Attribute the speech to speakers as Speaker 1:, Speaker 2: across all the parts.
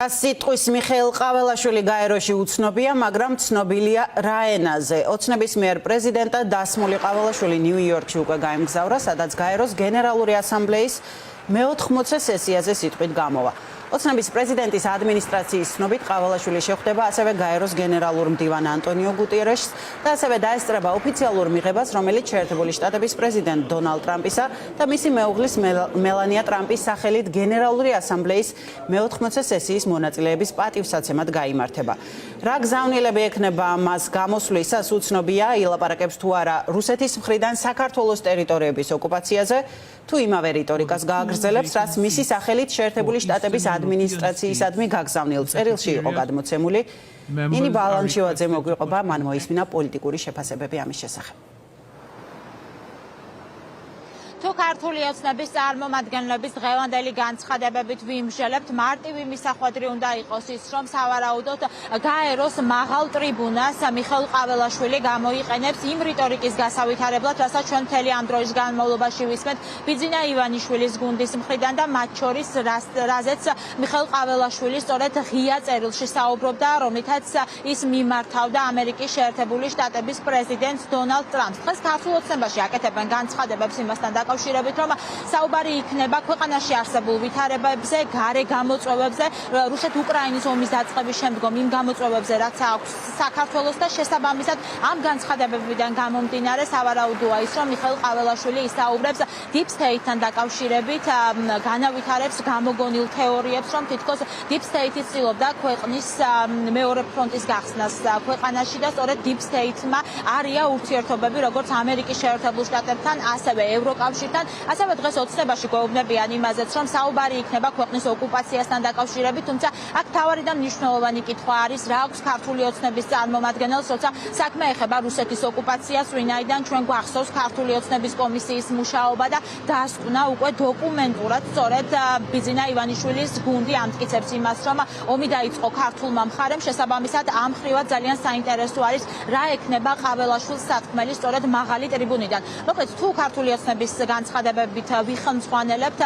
Speaker 1: სიტყვის მიხეილ ყაველაშვილი გაეროში უცნობია, მაგრამ ცნობილია რა ენაზე. ოცნების მიერ პრეზიდენტად დასმული ყაველაშვილი ნიუ-იორკში უკვე გაემგზავრა, სადაც გაეროს გენერალური ასამბლეის მე-80 სესიაზე სიტყვით გამოვა. ოცნების პრეზიდენტის ადმინისტრაციის ცნობით ყაველაშვილი შეხვდება ასევე გაეროს გენერალურ მდივან ანტონიო გუტიერეშს და ასევე დაესწრება ოფიციალურ მიღებას, რომელიც შეერთებული შტატების პრეზიდენტ დონალდ ტრამპისა და მისი მეუღლის მელანია ტრამპის სახელით გენერალური ასამბლეის მე-80 სესიის მონაწილეების პატივსაცემად გაიმართება. რა გზავნილები ექნება მას გამოსვლისას უცნობია, ილაპარაკებს თუ არა რუსეთის მხრიდან საქართველოს ტერიტორიების ოკუპაციაზე, თუ იმავე რიტორიკას გააგრძელებს, რაც მისი სახელით შეერთებული შტატების ადმინისტრაციისადმი გაგზავნილ წერილში იყო გადმოცემული. ნინი ბალანჩივაძე მოგვიყვება, მან მოისმინა პოლიტიკური შეფასებები ამის შესახებ.
Speaker 2: თუ ქართული ოცნების წარმომადგენლების დღევანდელი განცხადებებით ვიმსჯელებთ, მარტივი მისახვედრი უნდა იყოს ის, რომ სავარაუდოდ გაეროს მაღალ ტრიბუნას მიხეილ ყაველაშვილი გამოიყენებს იმ რიტორიკის გასავითარებლად, რასაც ჩვენ მთელი ამ დროის განმავლობაში ვისმენთ ბიძინა ივანიშვილის გუნდის მხრიდან და მათ შორის რაზეც მიხეილ ყაველაშვილი სწორედ ღია წერილში საუბრობდა, რომლითაც ის მიმართავდა ამერიკის შეერთებული შტატების პრეზიდენტ დონალდ ტრამპს. დღეს ქართულ ოცნებაში აკეთებენ განცხადებებს იმასთან დაკავშირებით, რომ საუბარი იქნება ქვეყანაში არსებულ ვითარებებზე, გარე გამოწვევებზე, რუსეთ-უკრაინის ომის დაწყების შემდგომ იმ გამოწვევებზე, რაც აქვს საქართველოს და შესაბამისად ამ განცხადებებიდან გამომდინარე სავარაუდოა ის, რომ მიხეილ ყაველაშვილი ისაუბრებს Deep State-თან დაკავშირებით, განავითარებს გამოგონილ თეორიებს, რომ თითქოს Deep State-ი ცდილობდა ქვეყნის მეორე ფრონტის გახსნას ქვეყანაში და სწორედ Deep State-მა არია ურთიერთობები როგორც ამერიკის შეერთებულ შტატებთან, ასევე ევროკავშირთან, ასევე დღეს ოცნებაში გვეუბნებიან იმაზეც, რომ საუბარი იქნება ქვეყნის ოკუპაციასთან დაკავშირებით, თუმცა აქ თავარი და მნიშვნელოვანი კითხვა არის, რა აქვს ქართული ოცნების წარმომადგენელს, როცა საქმე ეხება რუსეთის ოკუპაციას, ვინაიდან ჩვენ გვახსოვს ქართული ოცნების კომისიის მუშაობა და დასკვნა უკვე დოკუმენტურად, სწორედ ბიძინა ივანიშვილის გუნდი ამტკიცებს იმას, რომ ომი დაიწყო ქართულმა მხარემ, შესაბამისად ამ ხრივად ძალიან საინტერესო არის, რა ექნება ყაველაშვილს სათქმელი სწორედ მაღალი ტრიბუნიდან. მოკლედ, თუ ქართული ოცნების განცხადებებით ვიხელმძღვანელებთ,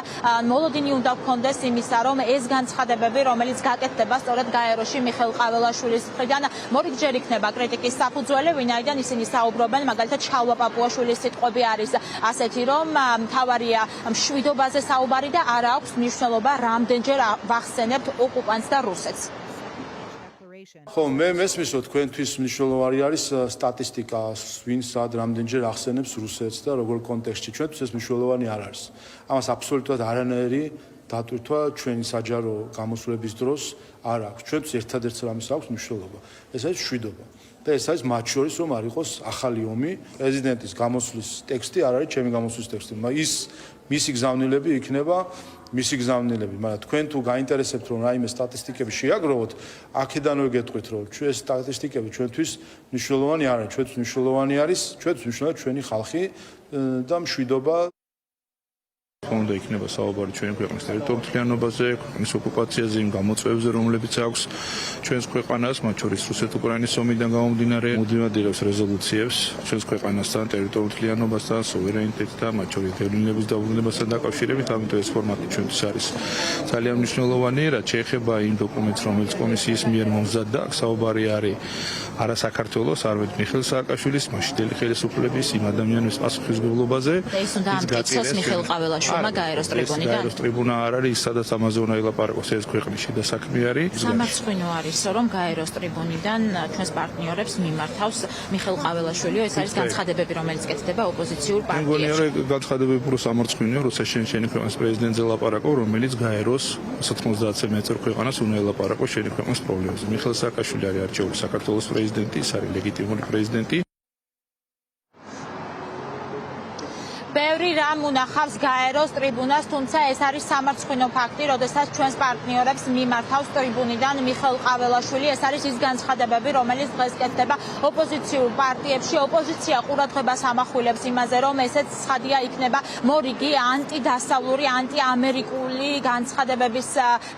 Speaker 2: მოლოდინი უნდა გქონდეს იმისა, რომ ეს განცხადებები, რომელიც გაკეთდება სწორედ გაეროში მიხეილ ყაველაშვილის მხრიდან, მორიგჯერ იქნება კრიტიკის საფუძველი, ვინაიდან ისინი საუბრობენ, მაგალითად შალვა პაპუაშვილის სიტყვები არის ასეთი, რომ მთავარია მშვიდობაზე საუბარი და არ აქვს მნიშვნელობა რამდენჯერ ვახსენებთ ოკუპანტს და რუსეთს.
Speaker 3: ხო, მე მესმის, რომ თქვენთვის მნიშვნელოვანი არის სტატისტიკა, ვინ სად რამდენჯერ ახსენებს რუსეთს და როგორ კონტექსტში. ჩვენთვის ეს მნიშვნელოვანი არ არის. ამას აბსოლუტურად არანაირი დატვირთვა ჩვენი საჯარო გამოსვლების დროს არ აქვს. ჩვენთვის ერთადერთი რამის აქვს მნიშვნელობა. ეს არის მშვიდობა. და ეს არის მათ შორის, რომ არ იყოს ახალი ომი. პრეზიდენტის გამოსვლის ტექსტი არ არის ჩემი გამოსვლის ტექსტი. ის მისი გზავნილები იქნება მისი გზავნილები, მაგრამ თქვენ თუ გაინტერესებთ რომ რაიმე სტატისტიკები შეაგროვოთ, აქედანვე გეტყვით რომ ჩვენ სტატისტიკები ჩვენთვის მნიშვნელოვანი არ არის, ჩვენთვის მნიშვნელოვანი არის ჩვენი ხალხი და მშვიდობა.
Speaker 4: უნდა იქნება საუბარი ჩვენი ქვეყნის ტერიტორიაზე, ქვეყნის ოკუპაციაზე, იმ გამოწვევებზე, რომლებიც აქვს ჩვენს ქვეყანას, მათ შორის რუსეთ-უკრაინის ომიდან გამომდინარე, მუდმივად იღებს რეზოლუციებს ჩვენს ქვეყანასთან, ტერიტორიასთან, სუვერენიტეტთან, მათ შორის დევნილების დაბრუნებასთან დაკავშირებით, ამიტომ ეს ფორმატი ჩვენთვის არის ძალიან მნიშვნელოვანი, რაც შეეხება იმ დოკუმენტს, რომელიც კომისიის მიერ მომზადდა, აქ საუბარი არის არა საქართველოს, არამედ მიხეილ სააკაშვილის, მასშტელი ხელისუფლების იმ ადამიანების პასუხისმგებლობაზე.
Speaker 2: ის უნდა ამტკიცოს მიხეილ ყაველაშვილმა გაეროს ტრიბუნიდან.
Speaker 4: გაეროს ტრიბუნა არ არის ის, სადაც ამაზე უნდა ილაპარაკოს, ეს ქვეყნის შიდა საქმე არის.
Speaker 2: სამარცხვინო არის, რომ გაეროს ტრიბუნიდან ჩვენს პარტნიორებს მიმართავს მიხეილ ყაველაშვილი, ეს არის განცხადებები, რომელიც კეთდება ოპოზიციურ პარტიებში.
Speaker 4: მეგონია, რომ განცხადებები უფრო სამარცხვინოა, როცა შენი ქვეყნის პრეზიდენტზე ლაპარაკო, რომელიც გაეროს 90 მეტր ქვეყანას უნდა ელაპარაკოს შენი ქვეყნის პრობლემებზე. მიხეილ სააკაშვილი არის არჩეული საქართველოს პრეზიდენტი, ის არის ლეგიტიმური პრეზიდენტი.
Speaker 2: ბევრი რამ უნახავს გაეროს ტრიბუნას, თუმცა ეს არის სამარცხვინო ფაქტი, როდესაც ჩვენს პარტნიორებს მიმართავს ტრიბუნიდან მიხეილ ყაველაშვილი. ეს არის ის განცხადებები, რომელიც დღეს კეთდება ოპოზიციურ პარტიებში. ოპოზიცია ყურადღებას ამახვილებს იმაზე, რომ ესეც ცხადია იქნება მორიგი ანტიდასავლური, ანტიამერიკული განცხადებების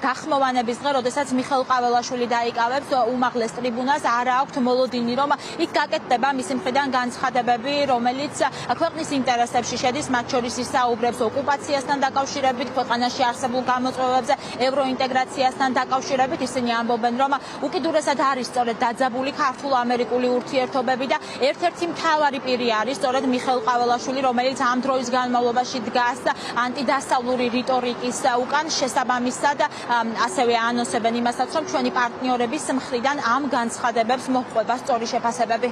Speaker 2: გახმოვანების დღე, როდესაც მიხეილ ყაველაშვილი დაიკავებს უმაღლეს ტრიბუნას. არა აქვთ მოლოდინი, რომ იქ გაკეთდება მისი მხრიდან განცხადებები, რომელიც ქვეყნის ინტერესებში შედის, თემებს, მათ შორის ისაუბრებს ოკუპაციასთან დაკავშირებით, ქვეყანაში არსებულ გამოწვევებზე, ევროინტეგრაციასთან დაკავშირებით. ისინი ამბობენ, რომ უკიდურესად არის სწორედ დაძაბული ქართულ-ამერიკული ურთიერთობები და ერთ-ერთი მთავარი პირი არის სწორედ მიხეილ ყაველაშვილი, რომელიც ამ დროის განმავლობაში დგას ანტიდასავლური რიტორიკის უკან. შესაბამისად, ასევე ანონსებენ იმასაც, რომ ჩვენი პარტნიორების მხრიდან ამ განცხადებებს მოჰყვება სწორი შეფასებები.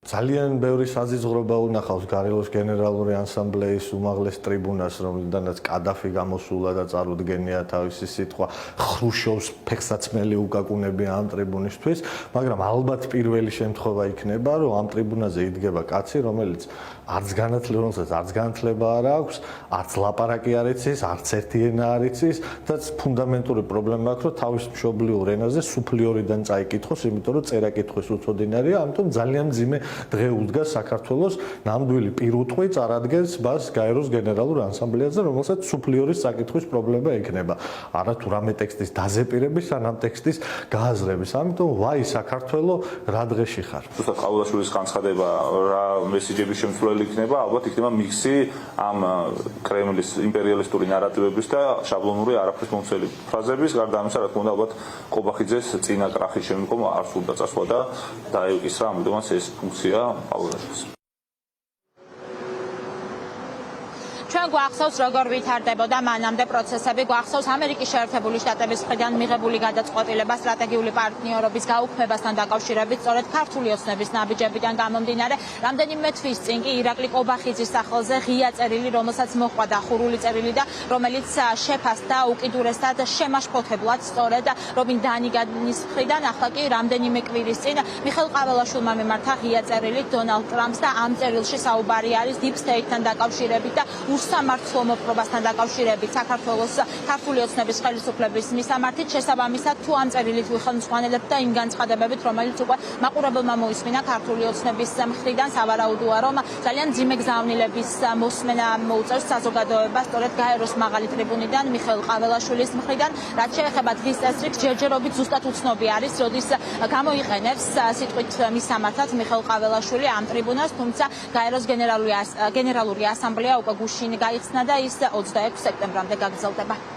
Speaker 5: ძალიან ბევრი საზიზღრობა უნახავს გარელოს გენერალური ასამბლეის უმაღლეს ტრიბუნას, რომლიდანაც კადაფი გამოსულა და წარუდგენია თავისი სიტყვა ხრუშოვს ფეხსაცმელი უკაკუნებია ამ ტრიბუნისთვის, მაგრამ ალბათ პირველი შემთხვევა იქნება, რომ ამ ტრიბუნაზე იდგება კაცი, რომელიც არც განათლება არ აქვს, არც ლაპარაკი არ იცის, არც ერთი ენა არ იცის და ფუნდამენტური პრობლემა აქვს, რომ თავის მშობლიურ ენაზე სუფლიორიდან წაიკითხოს, იმიტომ რომ წერა-კითხვის უცოდინარია, ამიტომ ძალიან მძიმე დღე უდგას საქართველოს ნამდვილი პირუტყვი წარადგენს მას გაეროს გენერალურ ასამბლეაზე, რომელსაც სუფლიორის საკითხვის პრობლემა ექნება. არა თუ რამე ტექსტის დაზეპირების, ან ამ ტექსტის გააზრების. ამიტომ ვაი საქართველო რა დღეში ხარ.
Speaker 4: ზუსტად ყაველაშვილის განცხადება რა მესიჯების შემცვლელი იქნება, ალბათ იქნება მიქსი ამ კრემლის იმპერიალისტური ნარატივების და შაბლონური არაფრის მომცველი ფრაზების, გარდა ამისა, რა თქმა უნდა, ალბათ ყობახიძეს წინა კრახის შემდგომ არ სურდა წასვლა და დაეუკისრა, ამიტომაც ეს ფუნქცია ყაველაშვილს.
Speaker 2: ჩვენ გვახსოვს, როგორ ვითარდებოდა მანამდე პროცესები, გვახსოვს ამერიკის შეერთებული შტატების მხრიდან მიღებული გადაწყვეტილება სტრატეგიული პარტნიორობის გაუქმებასთან დაკავშირებით, სწორედ ქართული ოცნების ნაბიჯებიდან გამომდინარე, რამდენიმე თვის წინ კი ირაკლი ყობახიძის სახელზე ღია წერილი, რომელსაც მოჰყვა დახურული წერილი და რომელიც შეფასდა უკიდურესად შემაშფოთებლად სწორედ რობინ დანიგანის მხრიდან, ახლა კი რამდენიმე კვირის წინ მიხეილ ყაველაშვილმა მიმართა ღია წერილი დონალდ ტრამპს და ამ წერილში საუბარი არის deep state-თან დაკავშირებით და უსამართლო მოპყრობასთან დაკავშირებით საქართველოს ქართული ოცნების ხელისუფლების მისამართით. შესაბამისად, თუ ამ წერილით ვიხელმძღვანელებთ და იმ განცხადებებით, რომელიც უკვე მაყურებელმა მოისმინა ქართული ოცნების მხრიდან, სავარაუდოა, რომ ძალიან მძიმე გზავნილების მოსმენა მოუწევს საზოგადოებას სწორედ გაეროს მაღალი ტრიბუნიდან მიხეილ ყაველაშვილის მხრიდან. რაც შეეხება დღის წესრიგს, ჯერჯერობით ზუსტად უცნობი არის, როდის გამოიყენებს სიტყვით მისამართად მიხეილ ყაველაშვილი ამ ტრიბუნას, თუმცა გაეროს გენერალური ასამბლეა უკვე გუშინ გაიხსნა და ის 26 სექტემბრამდე გაგრძელდება.